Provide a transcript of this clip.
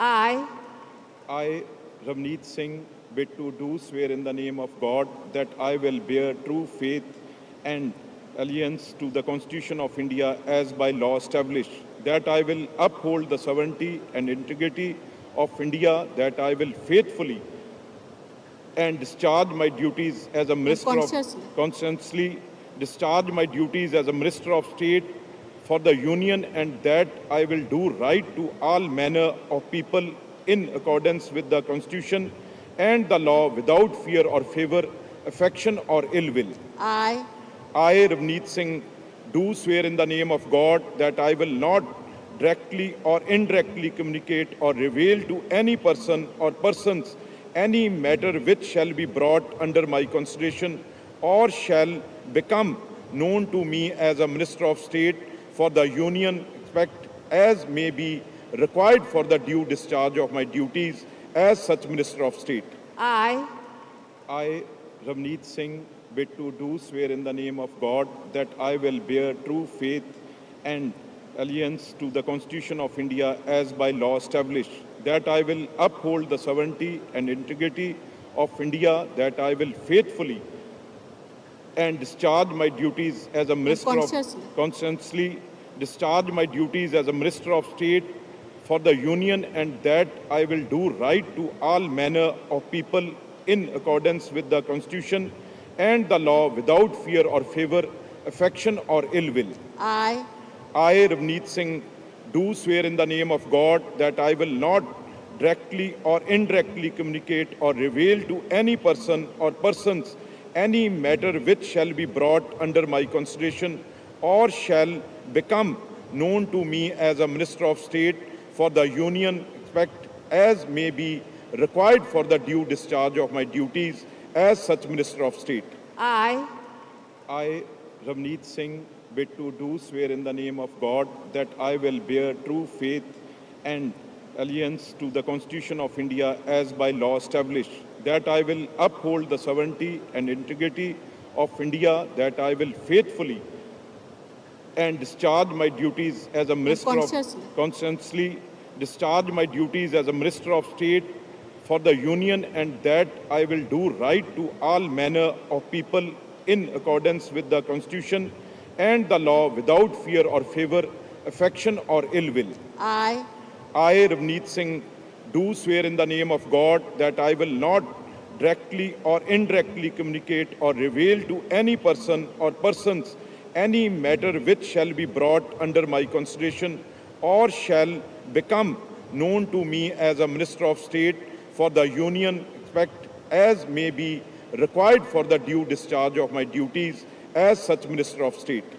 I, I, Ravneet Singh, bid to do swear in the name of God that I will bear true faith and allegiance to the Constitution of India as by law established, that I will uphold the sovereignty and integrity of India, that I will faithfully and discharge my duties as a minister of consciously, conscientiously discharge my duties as a minister of state for the union, and that I will do right to all manner of people in accordance with the constitution and the law without fear or favor, affection or ill will. I, I, Ravneet Singh, do swear in the name of God that I will not directly or indirectly communicate or reveal to any person or persons any matter which shall be brought under my consideration or shall become known to me as a Minister of State for the Union, except as may be required for the due discharge of my duties as such Minister of State. I, Ravneet Singh, bid to do swear in the name of God that I will bear true faith and allegiance to the Constitution of India as by law established, that I will uphold the sovereignty and integrity of India, that I will faithfully and discharge my duties as a minister of conscientiously discharge my duties as a minister of state for the union, and that I will do right to all manner of people in accordance with the constitution and the law without fear or favor, affection or ill will. I, Ravneet Singh, do swear in the name of God that I will not directly or indirectly communicate or reveal to any person or persons any matter which shall be brought under my consideration or shall become known to me as a Minister of State for the Union, except as may be required for the due discharge of my duties as such Minister of State. I, Ravneet Singh, bid to do swear in the name of God that I will bear true faith and allegiance to the Constitution of India as by law established, that I will uphold the sovereignty and integrity of India, that I will faithfully and discharge my duties as a minister of conscientiously discharge my duties as a minister of state for the union, and that I will do right to all manner of people in accordance with the constitution and the law without fear or favor, affection or ill will. I, Ravneet Singh, do swear in the name of God that I will not directly or indirectly communicate or reveal to any person or persons any matter which shall be brought under my consideration or shall become known to me as a Minister of State for the Union, except as may be required for the due discharge of my duties as such Minister of State.